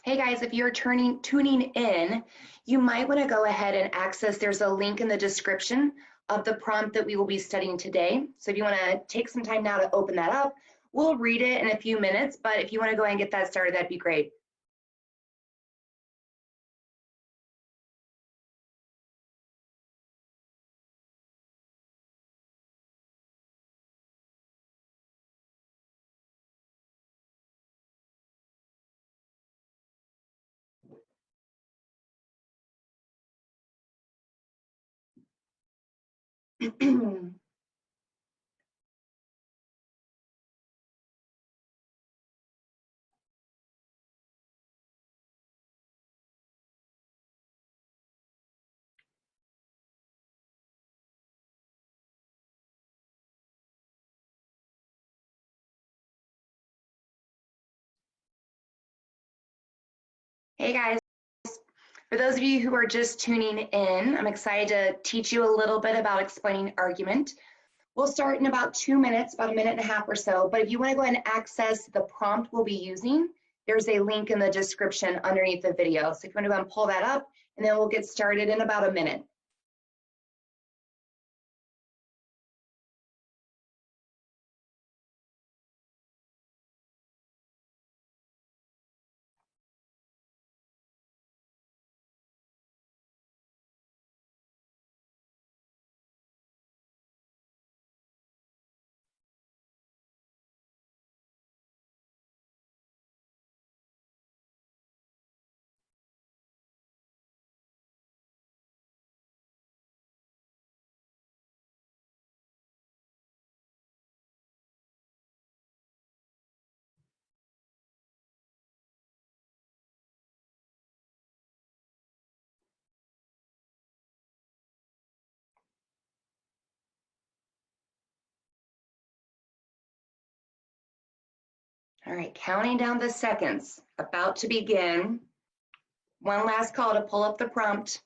Hey guys, if you're tuning in, you might want to go ahead and access, there's a link in the description of the prompt that we will be studying today. So if you want to take some time now to open that up, we'll read it in a few minutes, but if you want to go ahead and get that started, that'd be great. Hey guys, for those of you who are just tuning in, I'm excited to teach you a little bit about explaining argument. We'll start in about 2 minutes, about a minute and a half or so, but if you want to go ahead and access the prompt we'll be using, there's a link in the description underneath the video. So if you want to go ahead and pull that up, and then we'll get started in about a minute. All right, counting down the seconds, about to begin. One last call to pull up the prompt.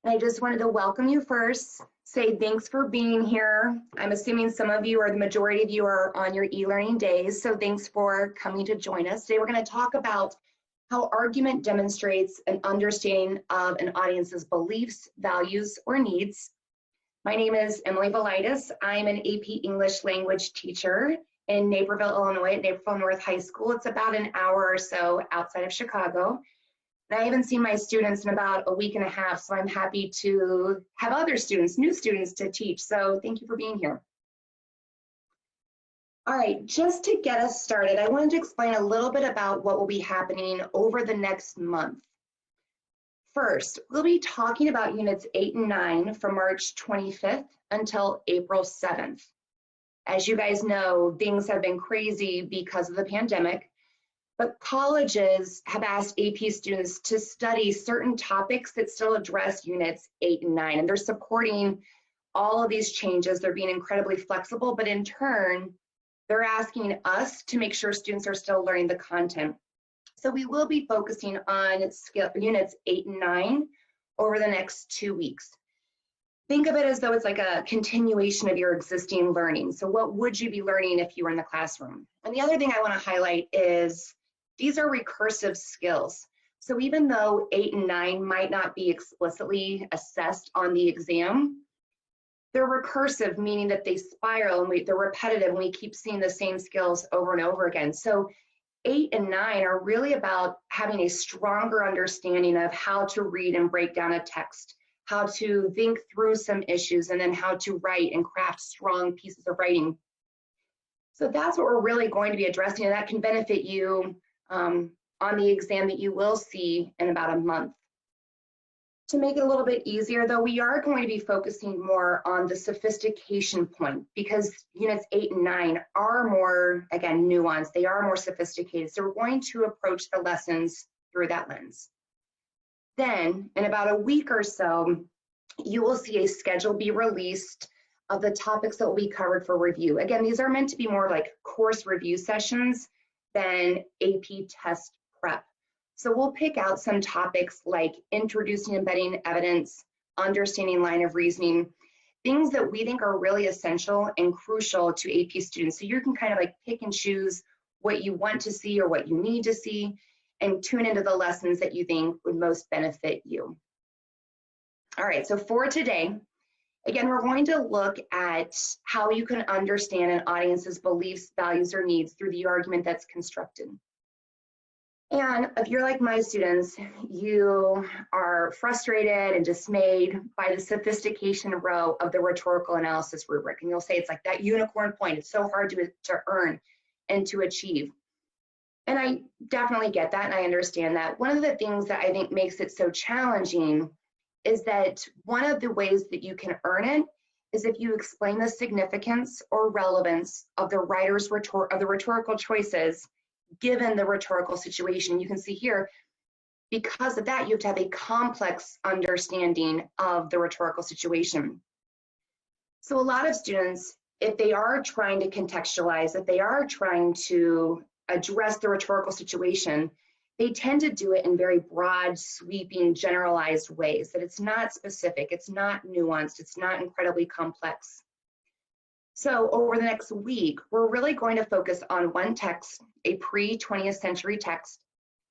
And I just wanted to welcome you first, say thanks for being here. I'm assuming some of you, or the majority of you, are on your e-learning days, so thanks for coming to join us. Today we're going to talk about how argument demonstrates an understanding of an audience's beliefs, values, or needs. My name is Emily Velitis. I'm an AP English language teacher in Naperville, Illinois, at Naperville North High School. It's about an hour or so outside of Chicago. And I haven't seen my students in about a week and a half, so I'm happy to have other students, new students to teach. So thank you for being here. All right, just to get us started, I wanted to explain a little bit about what will be happening over the next month. First, we'll be talking about Units 8 and 9 from March 25th until April 7th. As you guys know, things have been crazy because of the pandemic, but colleges have asked AP students to study certain topics that still address Units 8 and 9, and they're supporting all of these changes. They're being incredibly flexible, but in turn, they're asking us to make sure students are still learning the content. So we will be focusing on Units 8 and 9 over the next 2 weeks. Think of it as though it's like a continuation of your existing learning. So what would you be learning if you were in the classroom? And the other thing I want to highlight is these are recursive skills. So even though 8 and 9 might not be explicitly assessed on the exam, they're recursive, meaning that they spiral and they're repetitive, and we keep seeing the same skills over and over again. So 8 and 9 are really about having a stronger understanding of how to read and break down a text, how to think through some issues, and then how to write and craft strong pieces of writing. So that's what we're really going to be addressing, and that can benefit you on the exam that you will see in about a month. To make it a little bit easier, though, we are going to be focusing more on the sophistication point, because Units 8 and 9 are more, again, nuanced. They are more sophisticated. So we're going to approach the lessons through that lens. Then, in about a week or so, you will see a schedule be released of the topics that will be covered for review. Again, these are meant to be more like course review sessions than AP test prep. So we'll pick out some topics like introducing embedding evidence, understanding line of reasoning, things that we think are really essential and crucial to AP students. So you can kind of like pick and choose what you want to see or what you need to see. and tune into the lessons that you think would most benefit you. All right, so for today, again, we're going to look at how you can understand an audience's beliefs, values, or needs through the argument that's constructed. And if you're like my students, you are frustrated and dismayed by the sophistication row of the rhetorical analysis rubric. And you'll say it's like that unicorn point. It's so hard to earn and to achieve. And I definitely get that and I understand that. One of the things that I think makes it so challenging is that one of the ways that you can earn it is if you explain the significance or relevance of the writer's rhetorical choices given the rhetorical situation. You can see here, because of that, you have to have a complex understanding of the rhetorical situation. So a lot of students, if they are trying to contextualize, if they are trying to address the rhetorical situation, they tend to do it in very broad, sweeping, generalized ways, that it's not specific, it's not nuanced, it's not incredibly complex. So over the next week, we're really going to focus on one text, a pre-20th century text,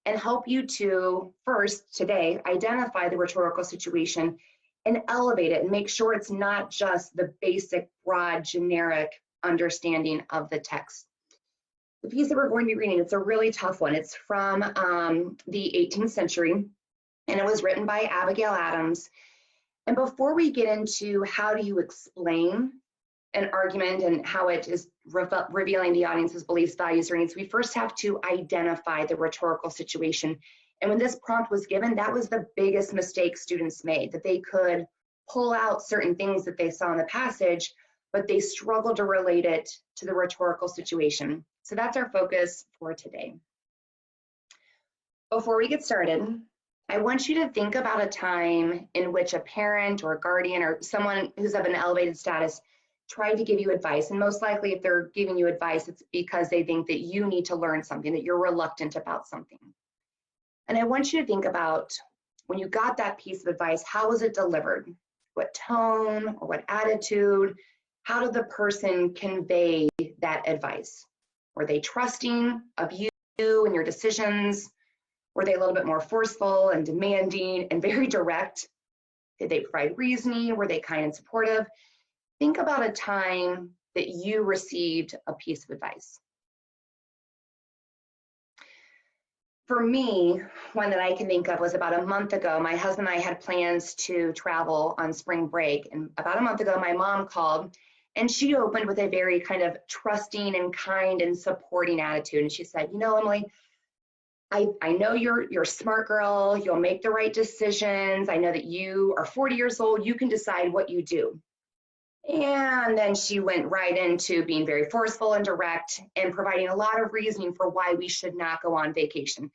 and help you to first, today, identify the rhetorical situation and elevate it and make sure it's not just the basic, broad, generic understanding of the text. The piece that we're going to be reading, it's a really tough one. It's from the 18th century, and it was written by Abigail Adams. And before we get into how do you explain an argument and how it is revealing the audience's beliefs, values, or needs, we first have to identify the rhetorical situation. And when this prompt was given, that was the biggest mistake students made, that they could pull out certain things that they saw in the passage, but they struggled to relate it to the rhetorical situation. So that's our focus for today. Before we get started, I want you to think about a time in which a parent or a guardian or someone who's of an elevated status tried to give you advice. And most likely if they're giving you advice, it's because they think that you need to learn something, that you're reluctant about something. And I want you to think about when you got that piece of advice, how was it delivered? What tone or what attitude? How did the person convey that advice? Were they trusting of you and your decisions? Were they a little bit more forceful and demanding and very direct? Did they provide reasoning? Were they kind and supportive? Think about a time that you received a piece of advice. For me, one that I can think of was about a month ago. My husband and I had plans to travel on spring break. And about a month ago, my mom called and she opened with a very kind of trusting and kind and supporting attitude. And she said, you know, Emily, I know you're a smart girl. You'll make the right decisions. I know that you are 40 years old. You can decide what you do. And then she went right into being very forceful and direct and providing a lot of reasoning for why we should not go on vacation.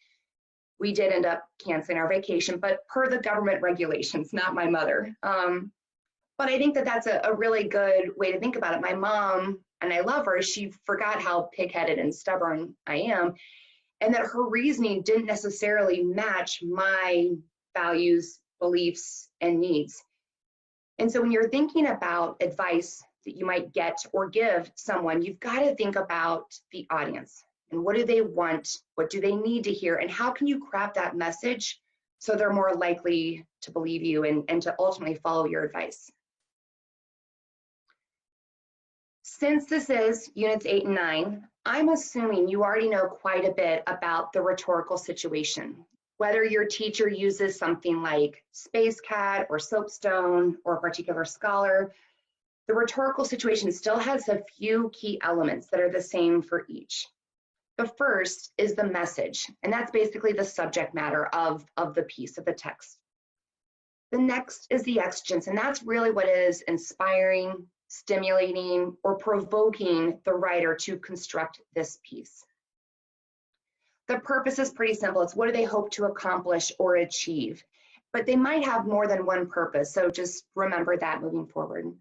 We did end up canceling our vacation, but per the government regulations, not my mother. But I think that that's a really good way to think about it. My mom, and I love her, she forgot how pig-headed and stubborn I am, and that her reasoning didn't necessarily match my values, beliefs, and needs. And so when you're thinking about advice that you might get or give someone, you've got to think about the audience and what do they want? What do they need to hear? And how can you craft that message so they're more likely to believe you and to ultimately follow your advice? Since this is units 8 and 9, I'm assuming you already know quite a bit about the rhetorical situation. Whether your teacher uses something like Space Cat or Soapstone or a particular scholar, the rhetorical situation still has a few key elements that are the same for each. The first is the message, and that's basically the subject matter of the piece, of the text. The next is the exigence, and that's really what is inspiring, stimulating, or provoking the writer to construct this piece. The purpose is pretty simple. It's what do they hope to accomplish or achieve? But they might have more than one purpose, so just remember that moving forward.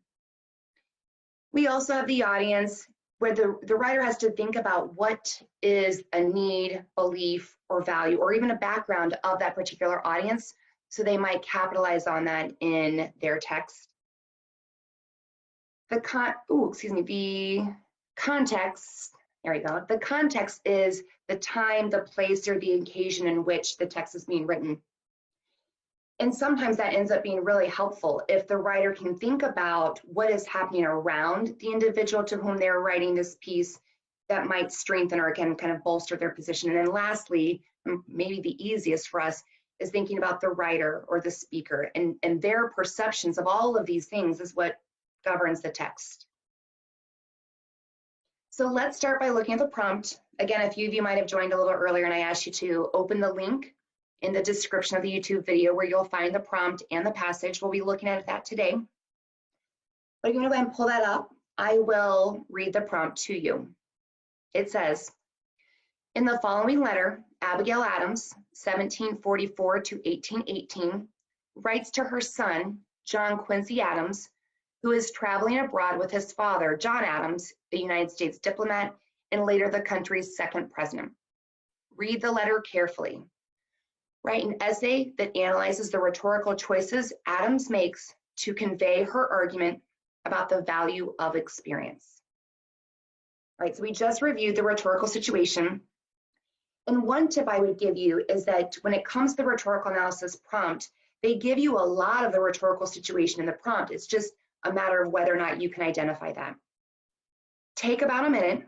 We also have the audience, where the writer has to think about what is a need, belief, or value, or even a background of that particular audience, so they might capitalize on that in their text. The context There we go. The context is the time, the place, or the occasion in which the text is being written. And sometimes that ends up being really helpful if the writer can think about what is happening around the individual to whom they're writing this piece that might strengthen or can kind of bolster their position. And then lastly, maybe the easiest for us is thinking about the writer or the speaker and their perceptions of all of these things is what governs the text. So let's start by looking at the prompt. Again, a few of you might have joined a little earlier and I asked you to open the link in the description of the YouTube video where you'll find the prompt and the passage. We'll be looking at that today. But you're gonna go ahead and pull that up. I will read the prompt to you. It says, in the following letter, Abigail Adams, 1744 to 1818, writes to her son, John Quincy Adams, who is traveling abroad with his father, John Adams, a United States diplomat, and later the country's second president. Read the letter carefully. Write an essay that analyzes the rhetorical choices Adams makes to convey her argument about the value of experience. All right, so we just reviewed the rhetorical situation. And one tip I would give you is that when it comes to the rhetorical analysis prompt, they give you a lot of the rhetorical situation in the prompt. It's just a matter of whether or not you can identify that. Take about a minute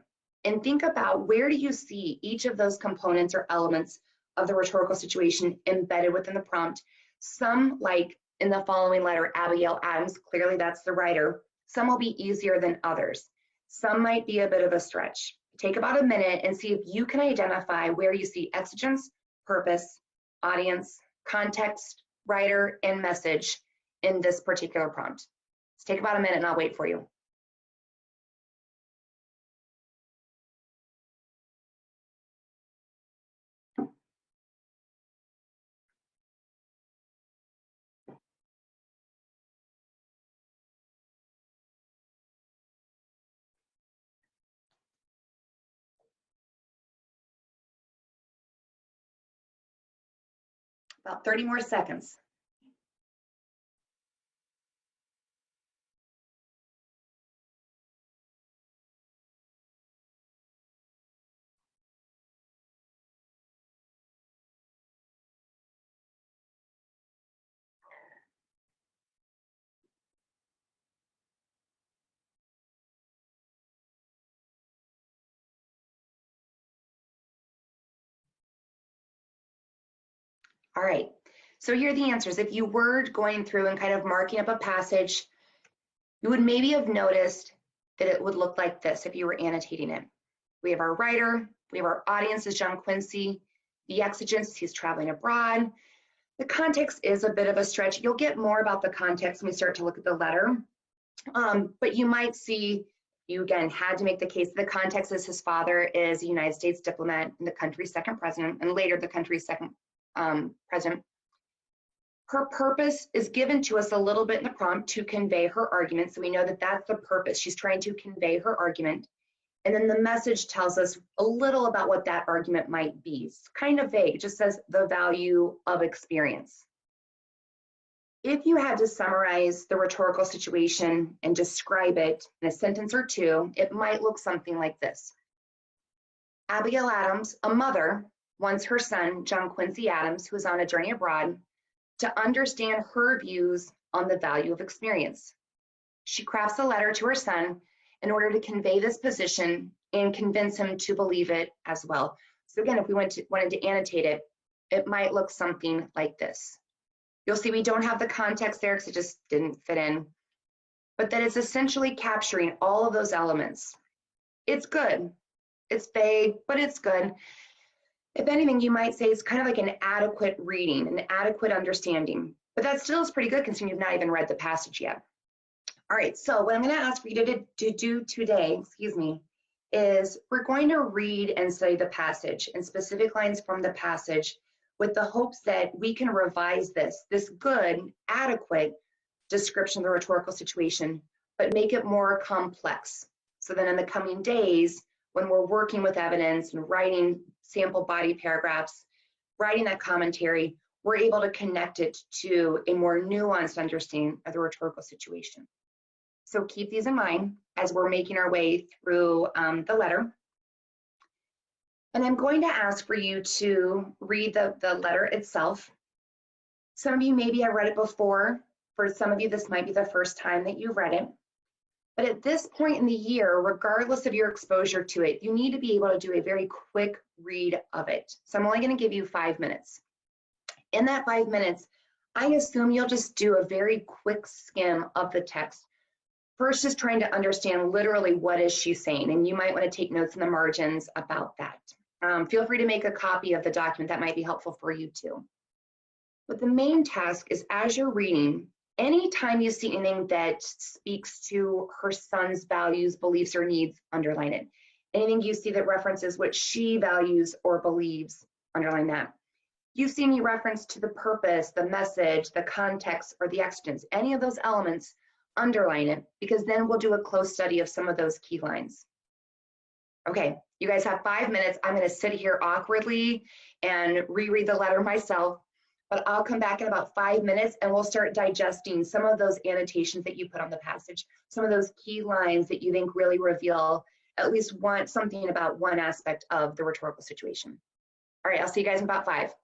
and think about where do you see each of those components or elements of the rhetorical situation embedded within the prompt. Some, like in the following letter, Abigail Adams, clearly that's the writer. Some will be easier than others. Some might be a bit of a stretch. Take about a minute and see if you can identify where you see exigence, purpose, audience, context, writer, and message in this particular prompt. Let's take about a minute and I'll wait for you. About 30 more seconds. All right, so here are the answers. If you were going through and kind of marking up a passage, you would maybe have noticed that it would look like this if you were annotating it. We have our writer, we have our audience is John Quincy, the exigence, he's traveling abroad. The context is a bit of a stretch. You'll get more about the context when we start to look at the letter. But you might see, you again had to make the case, the context is his father is a United States diplomat and the country's second president, and later the country's second president. Her purpose is given to us a little bit in the prompt to convey her argument. So we know that that's the purpose. She's trying to convey her argument. And then the message tells us a little about what that argument might be. It's kind of vague. It just says the value of experience. If you had to summarize the rhetorical situation and describe it in a sentence or two, it might look something like this. Abigail Adams, a mother, wants her son, John Quincy Adams, who is on a journey abroad, to understand her views on the value of experience. She crafts a letter to her son in order to convey this position and convince him to believe it as well. So again, if we wanted to annotate it, it might look something like this. You'll see we don't have the context there because it just didn't fit in, but that it's essentially capturing all of those elements. It's good. It's vague, but it's good. If anything, you might say it's kind of like an adequate reading, an adequate understanding, but that still is pretty good considering you've not even read the passage yet. All right, so what I'm going to ask for you to do today, is we're going to read and study the passage and specific lines from the passage with the hopes that we can revise this good, adequate description of the rhetorical situation, but make it more complex. So then in the coming days, when we're working with evidence and writing sample body paragraphs, writing that commentary, we're able to connect it to a more nuanced understanding of the rhetorical situation. So keep these in mind as we're making our way through the letter. And I'm going to ask for you to read the letter itself. Some of you maybe have read it before. For some of you, this might be the first time that you've read it. But at this point in the year, regardless of your exposure to it, you need to be able to do a very quick read of it. So I'm only going to give you 5 minutes. In that 5 minutes, I assume you'll just do a very quick skim of the text. First, just trying to understand literally what is she saying, and you might want to take notes in the margins about that. Feel free to make a copy of the document. That might be helpful for you too. But the main task is, as you're reading, anytime you see anything that speaks to her son's values, beliefs, or needs, underline it. Anything you see that references what she values or believes, underline that. You see any reference to the purpose, the message, the context, or the exigence, any of those elements, underline it, because then we'll do a close study of some of those key lines. Okay, you guys have 5 minutes. I'm going to sit here awkwardly and reread the letter myself, but I'll come back in about 5 minutes and we'll start digesting some of those annotations that you put on the passage, some of those key lines that you think really reveal at least something about one aspect of the rhetorical situation. All right, I'll see you guys in about 5.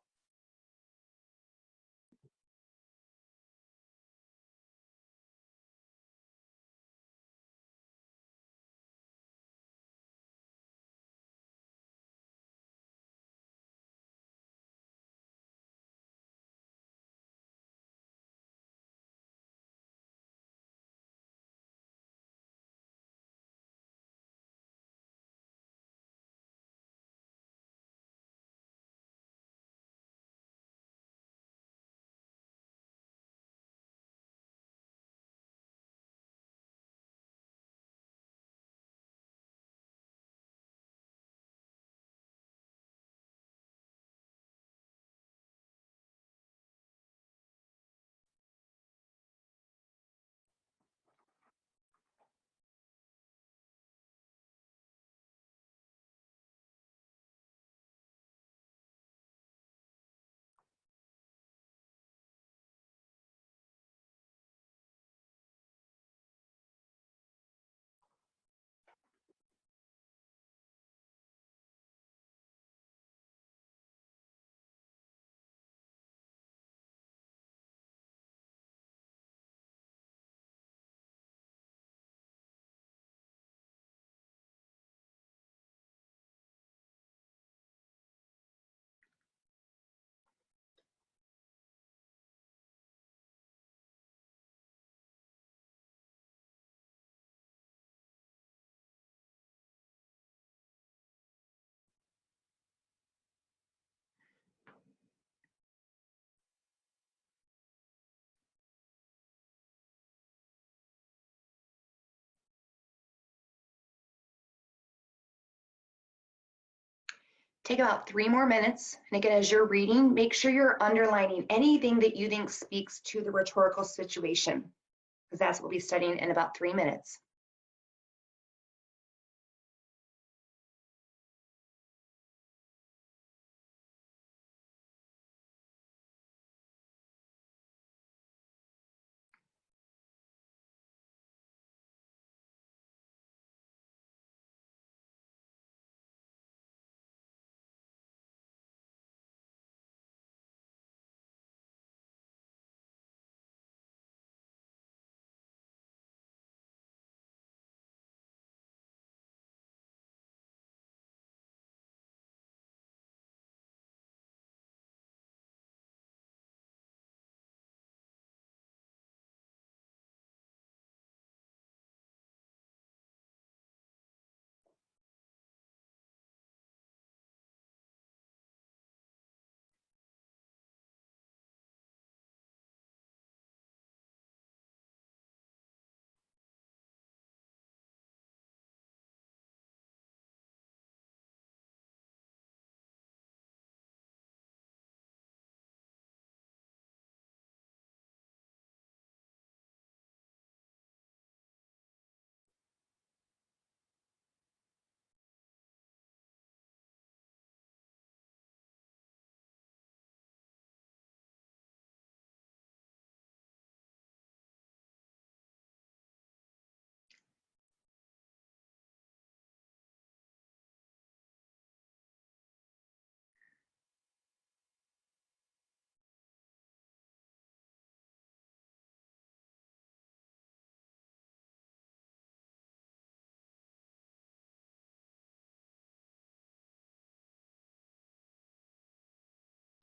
Take about 3 more minutes. And again, as you're reading, make sure you're underlining anything that you think speaks to the rhetorical situation, because that's what we'll be studying in about 3 minutes.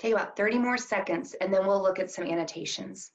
Take about 30 more seconds, and then we'll look at some annotations.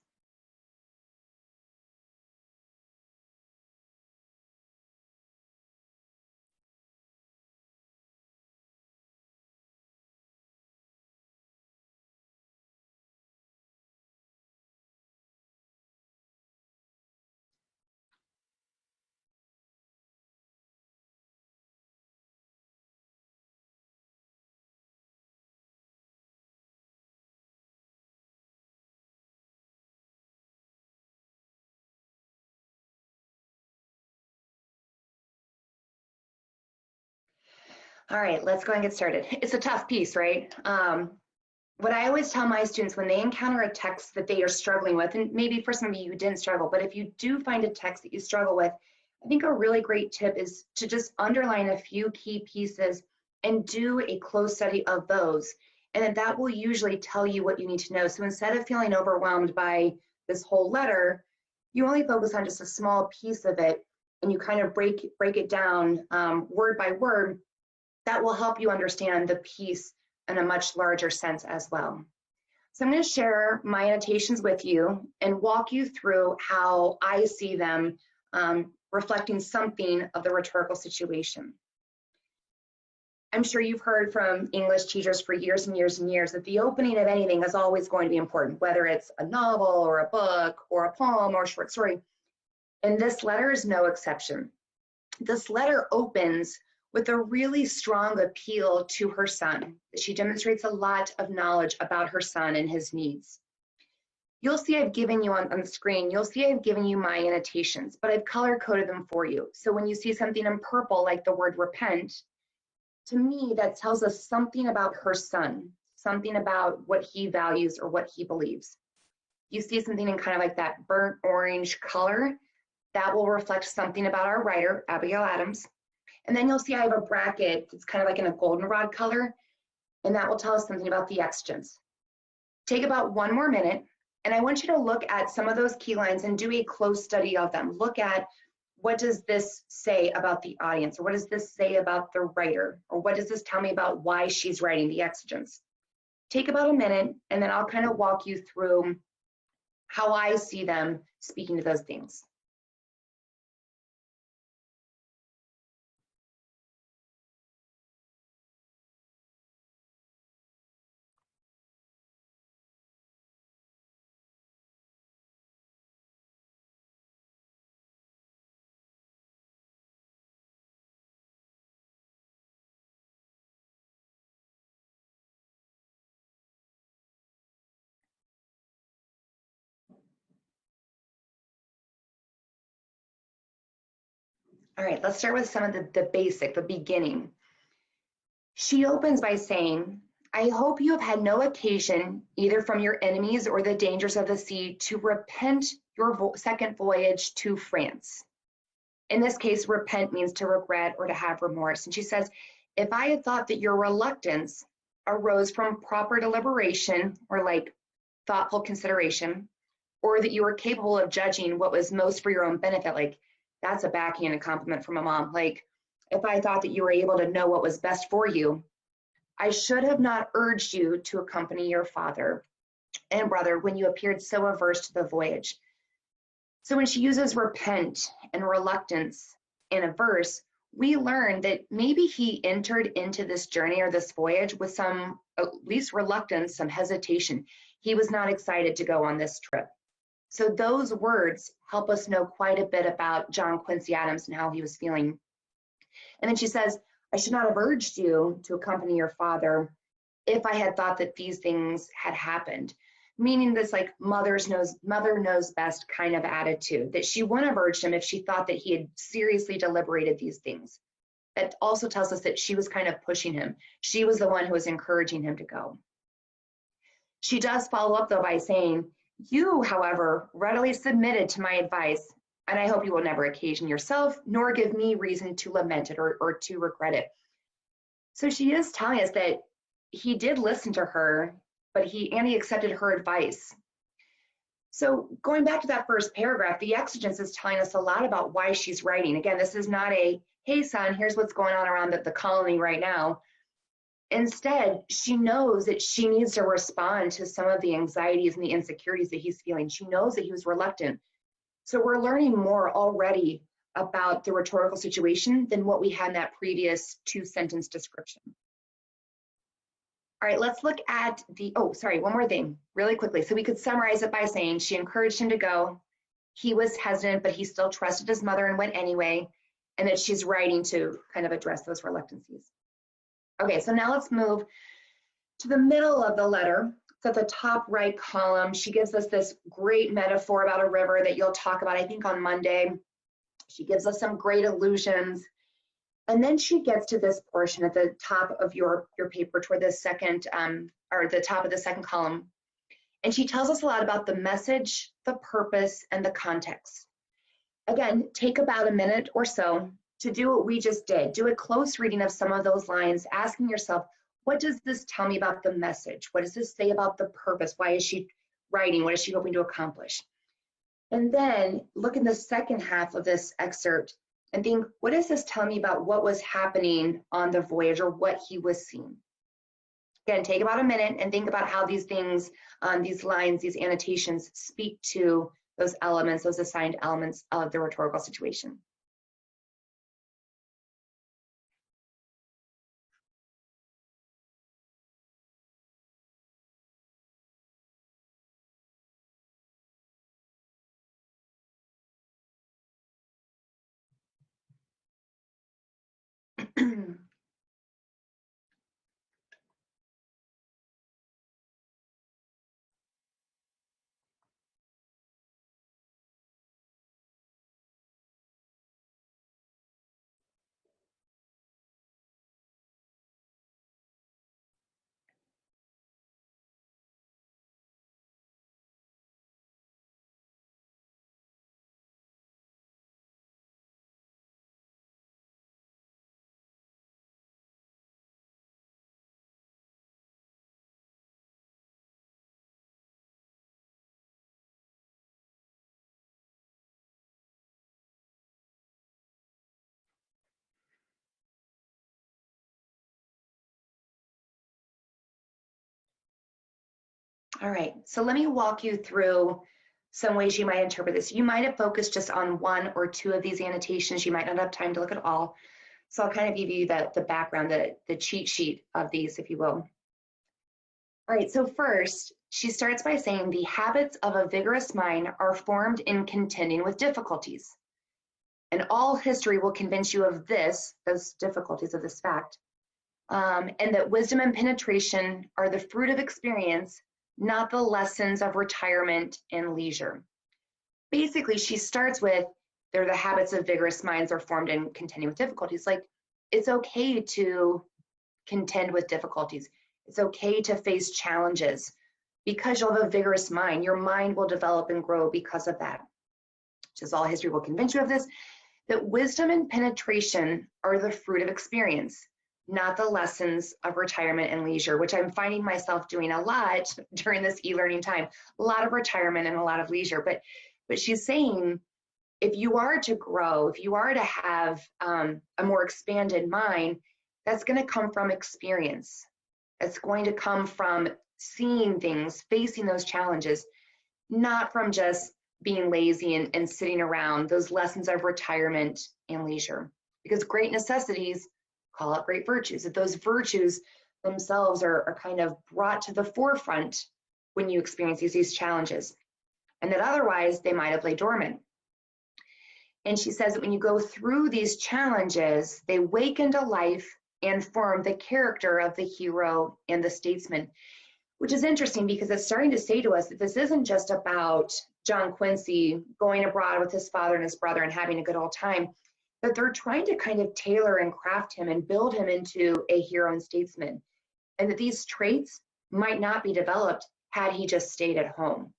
All right, let's go and get started. It's a tough piece, right? What I always tell my students when they encounter a text that they are struggling with, and maybe for some of you didn't struggle, but if you do find a text that you struggle with, I think a really great tip is to just underline a few key pieces and do a close study of those. And then that will usually tell you what you need to know. So instead of feeling overwhelmed by this whole letter, you only focus on just a small piece of it and you kind of break it down word by word. That will help you understand the piece in a much larger sense as well. So I'm going to share my annotations with you and walk you through how I see them reflecting something of the rhetorical situation. I'm sure you've heard from English teachers for years and years and years that the opening of anything is always going to be important, whether it's a novel or a book or a poem or a short story. And this letter is no exception. This letter opens with a really strong appeal to her son. She demonstrates a lot of knowledge about her son and his needs. You'll see I've given you on the screen, you'll see I've given you my annotations, but I've color-coded them for you. So when you see something in purple, like the word repent, to me, that tells us something about her son, something about what he values or what he believes. You see something in kind of like that burnt orange color, that will reflect something about our writer, Abigail Adams. And then you'll see I have a bracket that's kind of like in a goldenrod color, and that will tell us something about the exigence. Take about 1 more minute, and I want you to look at some of those key lines and do a close study of them. Look at what does this say about the audience, or what does this say about the writer, or what does this tell me about why she's writing the exigence. Take about a minute, and then I'll kind of walk you through how I see them speaking to those things. All right, let's start with some of the beginning. She opens by saying, I hope you have had no occasion, either from your enemies or the dangers of the sea, to repent your second voyage to France. In this case, repent means to regret or to have remorse. And she says, if I had thought that your reluctance arose from proper deliberation or like thoughtful consideration, or that you were capable of judging what was most for your own benefit, like that's a backhanded compliment from a mom. Like, if I thought that you were able to know what was best for you, I should have not urged you to accompany your father and brother when you appeared so averse to the voyage. So when she uses repent and reluctance in a verse, we learn that maybe he entered into this journey or this voyage with some, at least reluctance, some hesitation. He was not excited to go on this trip. So those words help us know quite a bit about John Quincy Adams and how he was feeling. And then she says, I should not have urged you to accompany your father if I had thought that these things had happened. Meaning this like mother knows best kind of attitude, that she wouldn't have urged him if she thought that he had seriously deliberated these things. That also tells us that she was kind of pushing him. She was the one who was encouraging him to go. She does follow up though by saying, you, however, readily submitted to my advice, and I hope you will never occasion yourself, nor give me reason to lament it or to regret it. So she is telling us that he did listen to her, but he accepted her advice. So going back to that first paragraph, the exigence is telling us a lot about why she's writing. Again, this is not a, hey son, here's what's going on around the colony right now. Instead, she knows that she needs to respond to some of the anxieties and the insecurities that he's feeling. She knows that he was reluctant. So we're learning more already about the rhetorical situation than what we had in that previous 2-sentence description. All right, let's look at the, oh, sorry, one more thing really quickly. So we could summarize it by saying she encouraged him to go. He was hesitant, but he still trusted his mother and went anyway, and that she's writing to kind of address those reluctancies. Okay, so now let's move to the middle of the letter. It's at the top right column. She gives us this great metaphor about a river that you'll talk about, I think, on Monday. She gives us some great allusions. And then she gets to this portion at the top of your paper toward the second, or the top of the second column. And she tells us a lot about the message, the purpose, and the context. Again, take about a minute or so to do what we just did. Do a close reading of some of those lines, asking yourself, what does this tell me about the message? What does this say about the purpose? Why is she writing? What is she hoping to accomplish? And then look in the second half of this excerpt and think, what does this tell me about what was happening on the voyage or what he was seeing? Again, take about a minute and think about how these things, these lines, these annotations speak to those elements, those assigned elements of the rhetorical situation. All right, so let me walk you through some ways you might interpret this. You might have focused just on one or two of these annotations. You might not have time to look at all. So I'll kind of give you the background, the cheat sheet of these, if you will. All right, so first, she starts by saying the habits of a vigorous mind are formed in contending with difficulties. And all history will convince you of this, those difficulties of this fact, and that wisdom and penetration are the fruit of experience, not the lessons of retirement and leisure. Basically, she starts with, they're the habits of vigorous minds are formed in contending with difficulties. Like, it's okay to contend with difficulties. It's okay to face challenges because you'll have a vigorous mind. Your mind will develop and grow because of that. Just all history will convince you of this, that wisdom and penetration are the fruit of experience, not the lessons of retirement and leisure, which I'm finding myself doing a lot during this e-learning time. A lot of retirement and a lot of leisure. But she's saying, if you are to grow, if you are to have a more expanded mind, that's going to come from experience. It's going to come from seeing things, facing those challenges, not from just being lazy and sitting around, those lessons of retirement and leisure. Because great necessities call out great virtues. That those virtues themselves are kind of brought to the forefront when you experience these challenges, and that otherwise they might have laid dormant. And she says that when you go through these challenges, they wake into life and form the character of the hero and the statesman, which is interesting because it's starting to say to us that this isn't just about John Quincy going abroad with his father and his brother and having a good old time, but they're trying to kind of tailor and craft him and build him into a hero and statesman, and that these traits might not be developed had he just stayed at home.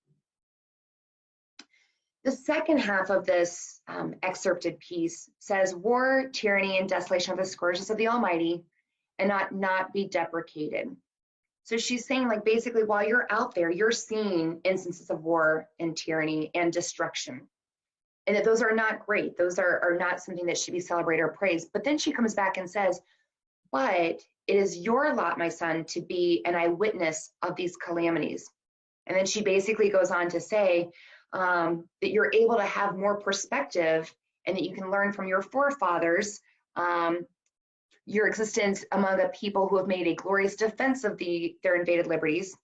The second half of this excerpted piece says, war, tyranny, and desolation are the scourges of the Almighty and not be deprecated. So she's saying, like, basically, while you're out there, you're seeing instances of war and tyranny and destruction. And that those are not great. Those are not something that should be celebrated or praised. But then she comes back and says, but "It is your lot, my son, to be an eyewitness of these calamities." And then she basically goes on to say that you're able to have more perspective and that you can learn from your forefathers, your existence among a people who have made a glorious defense of their invaded liberties.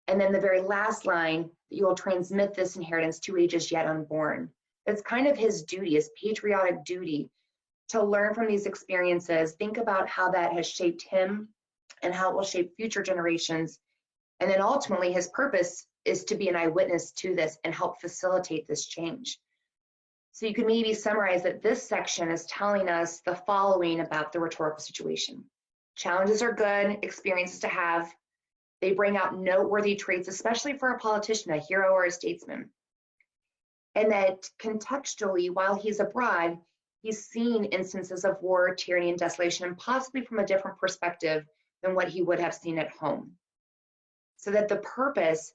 And then the very last line, that you will transmit this inheritance to ages yet unborn. It's kind of his duty, his patriotic duty, to learn from these experiences, think about how that has shaped him and how it will shape future generations. And then ultimately his purpose is to be an eyewitness to this and help facilitate this change. So you can maybe summarize that this section is telling us the following about the rhetorical situation. Challenges are good, experiences to have. They bring out noteworthy traits, especially for a politician, a hero, or a statesman. And that contextually, while he's abroad, he's seen instances of war, tyranny, and desolation, and possibly from a different perspective than what he would have seen at home. So that the purpose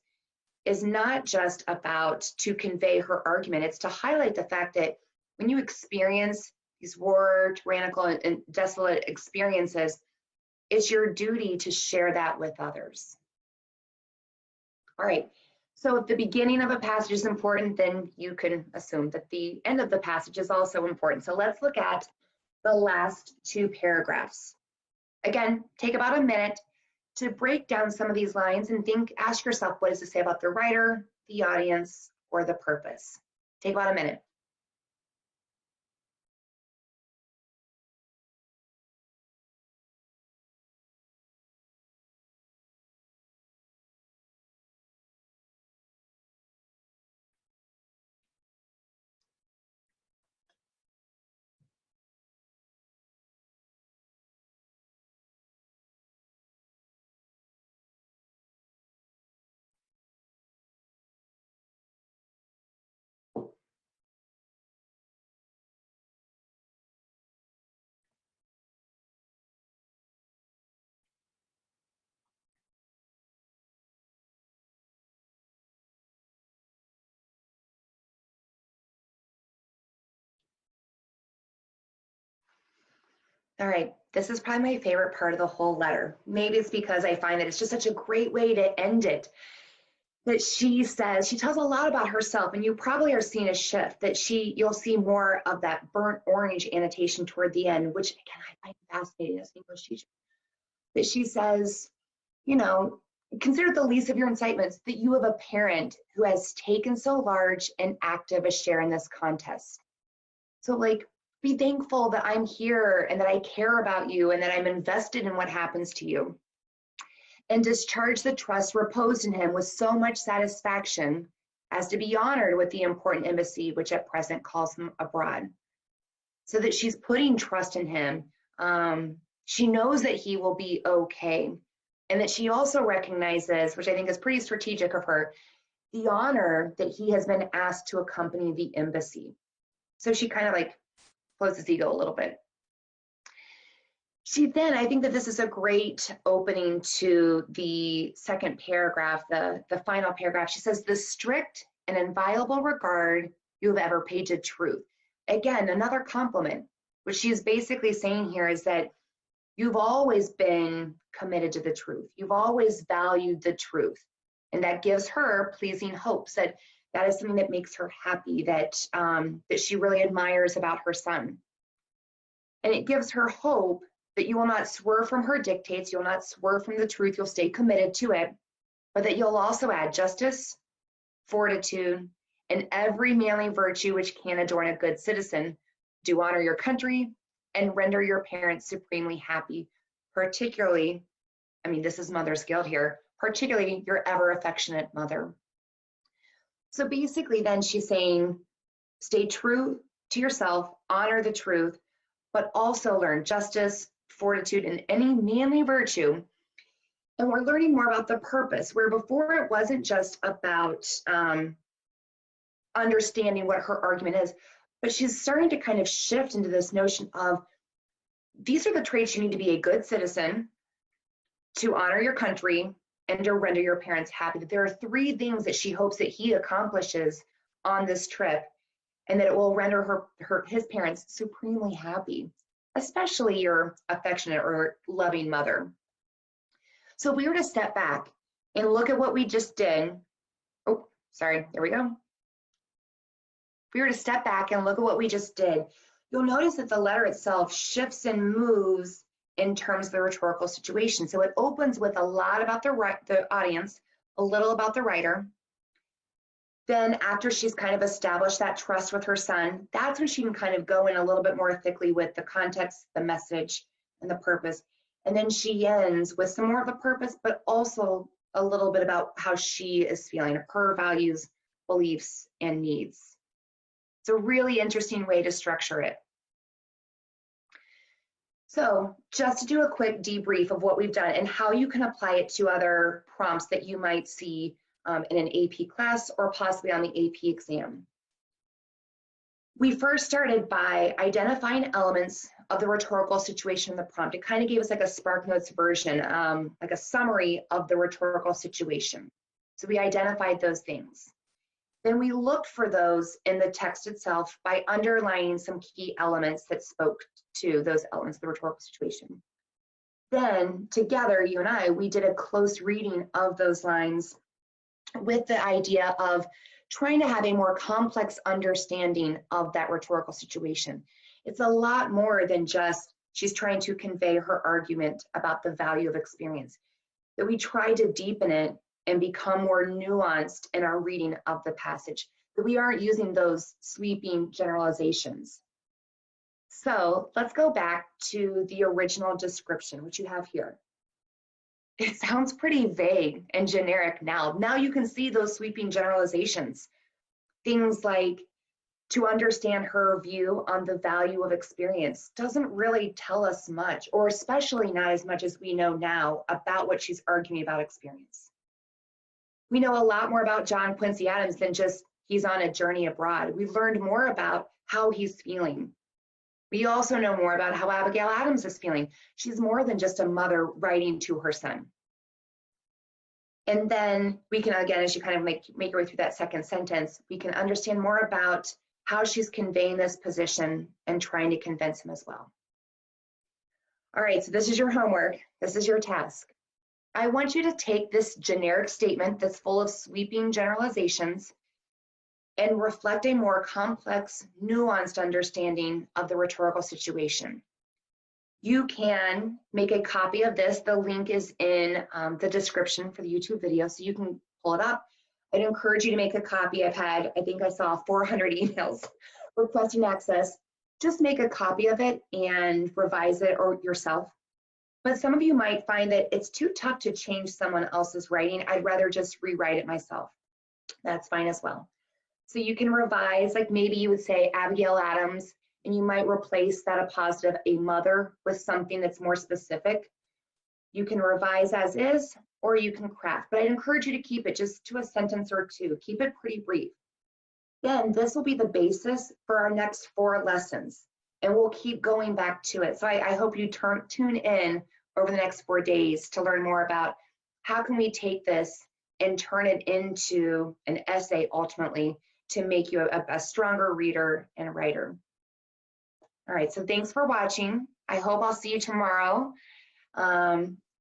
is not just about to convey her argument, it's to highlight the fact that when you experience these war, tyrannical, and desolate experiences, it's your duty to share that with others. All right, so if the beginning of a passage is important, then you can assume that the end of the passage is also important. So let's look at the last two paragraphs. Again, take about a minute to break down some of these lines and ask yourself, what does it say about the writer, the audience, or the purpose? Take about a minute. All right, this is probably my favorite part of the whole letter. Maybe it's because I find that it's just such a great way to end it. That she tells a lot about herself, and you probably are seeing a shift, that you'll see more of that burnt orange annotation toward the end, which again, I find fascinating as an English teacher. That she says, consider the least of your incitements that you have a parent who has taken so large and active a share in this contest. So be thankful that I'm here and that I care about you and that I'm invested in what happens to you. And discharge the trust reposed in him with so much satisfaction as to be honored with the important embassy which at present calls him abroad. So that she's putting trust in him. She knows that he will be okay. And that she also recognizes, which I think is pretty strategic of her, the honor that he has been asked to accompany the embassy. So she kind of floats his ego a little bit. I think that this is a great opening to the second paragraph, the final paragraph. She says, the strict and inviolable regard you have ever paid to truth. Again, another compliment. What she's basically saying here is that you've always been committed to the truth. You've always valued the truth. And that gives her pleasing hopes, that is something that makes her happy, that she really admires about her son. And it gives her hope that you will not swerve from her dictates, you'll not swerve from the truth, you'll stay committed to it, but that you'll also add justice, fortitude, and every manly virtue which can adorn a good citizen. Do honor your country and render your parents supremely happy, particularly, this is Mother's Guild here, particularly your ever affectionate mother. So basically then she's saying, stay true to yourself, honor the truth, but also learn justice, fortitude, and any manly virtue. And we're learning more about the purpose, where before it wasn't just about understanding what her argument is, but she's starting to kind of shift into this notion of, these are the traits you need to be a good citizen, to honor your country, and to render your parents happy. That there are three things that she hopes that he accomplishes on this trip, and that it will render his parents supremely happy. especially your affectionate or loving mother. So if we were to step back and look at what we just did, oh, sorry, there we go. If we were to step back and look at what we just did, you'll notice that the letter itself shifts and moves in terms of the rhetorical situation. So it opens with a lot about the audience, a little about the writer. Then after she's kind of established that trust with her son, that's when she can kind of go in a little bit more thickly with the context, the message, and the purpose. And then she ends with some more of the purpose, but also a little bit about how she is feeling, her values, beliefs, and needs. It's a really interesting way to structure it. So just to do a quick debrief of what we've done and how you can apply it to other prompts that you might see in an AP class or possibly on the AP exam. We first started by identifying elements of the rhetorical situation in the prompt. It kind of gave us like a SparkNotes version, like a summary of the rhetorical situation. So we identified those things. Then we looked for those in the text itself by underlining some key elements that spoke to those elements of the rhetorical situation. Then together, you and I, we did a close reading of those lines with the idea of trying to have a more complex understanding of that rhetorical situation. It's a lot more than just she's trying to convey her argument about the value of experience, that we try to deepen it and become more nuanced in our reading of the passage, that we aren't using those sweeping generalizations. So let's go back to the original description, which you have here. It sounds pretty vague and generic now. Now you can see those sweeping generalizations. Things like, to understand her view on the value of experience doesn't really tell us much, or especially not as much as we know now about what she's arguing about experience. We know a lot more about John Quincy Adams than just he's on a journey abroad. We've learned more about how he's feeling. We also know more about how Abigail Adams is feeling. She's more than just a mother writing to her son. And then we can, again, as you kind of make your way through that second sentence, we can understand more about how she's conveying this position and trying to convince him as well. All right, so this is your homework. This is your task. I want you to take this generic statement that's full of sweeping generalizations and reflect a more complex, nuanced understanding of the rhetorical situation. You can make a copy of this. The link is in the description for the YouTube video, so you can pull it up. I'd encourage you to make a copy. I think I saw 400 emails requesting access. Just make a copy of it and revise it or yourself. But some of you might find that it's too tough to change someone else's writing. I'd rather just rewrite it myself. That's fine as well. So you can revise, like maybe you would say Abigail Adams, and you might replace that appositive, a mother, with something that's more specific. You can revise as is, or you can craft, but I'd encourage you to keep it just to a sentence or two. Keep it pretty brief. Then this will be the basis for our next 4 lessons, and we'll keep going back to it. So I hope you tune in over the next 4 days to learn more about how can we take this and turn it into an essay ultimately to make you a stronger reader and writer. All right, so thanks for watching. I hope I'll see you tomorrow.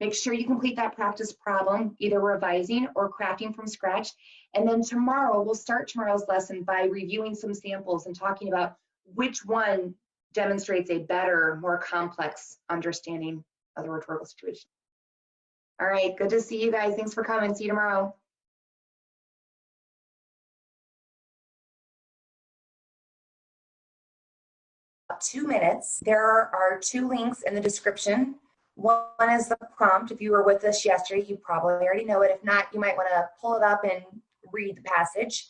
Make sure you complete that practice problem, either revising or crafting from scratch. And then tomorrow, we'll start tomorrow's lesson by reviewing some samples and talking about which one demonstrates a better, more complex understanding of the rhetorical situation. All right, good to see you guys. Thanks for coming. See you tomorrow. 2 minutes. There are 2 links in the description. One is the prompt. If you were with us yesterday, you probably already know it. If not, you might want to pull it up and read the passage.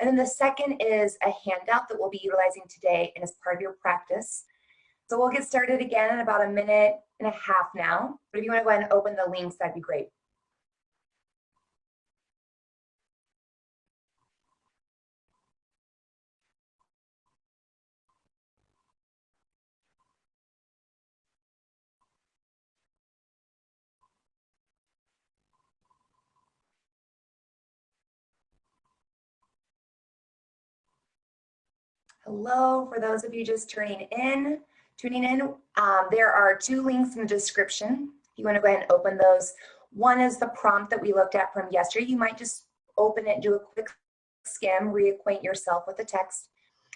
And then the second is a handout that we'll be utilizing today and as part of your practice. So we'll get started again in about 1.5 minutes now. But if you want to go ahead and open the links, that'd be great. Hello, for those of you just turning in. tuning in. There are 2 links in the description. If you want to go ahead and open those. One is the prompt that we looked at from yesterday. You might just open it, do a quick skim, reacquaint yourself with the text.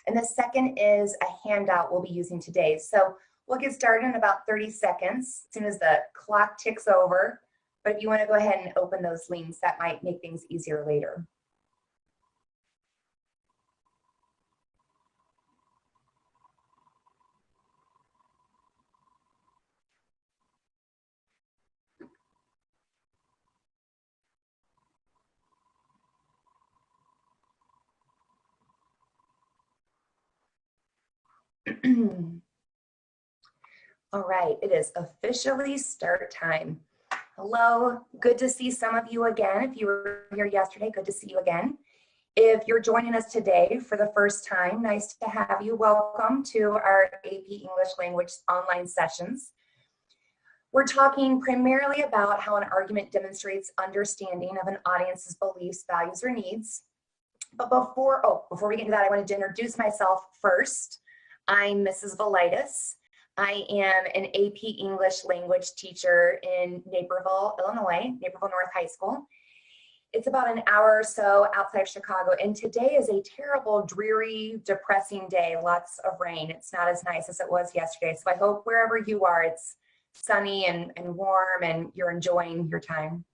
And the second is a handout we'll be using today. So we'll get started in about 30 seconds as soon as the clock ticks over. But if you want to go ahead and open those links, that might make things easier later. All right, it is officially start time. Hello, good to see some of you again. If you were here yesterday, good to see you again. If you're joining us today for the first time, nice to have you. Welcome to our AP English Language online sessions. We're talking primarily about how an argument demonstrates understanding of an audience's beliefs, values, or needs. But before we get into that, I wanted to introduce myself first. I'm Mrs. Velitis. I am an AP English language teacher in Naperville, Illinois, Naperville North High School. It's about an hour or so outside of Chicago, and today is a terrible, dreary, depressing day, lots of rain. It's not as nice as it was yesterday, so I hope wherever you are, it's sunny and warm and you're enjoying your time.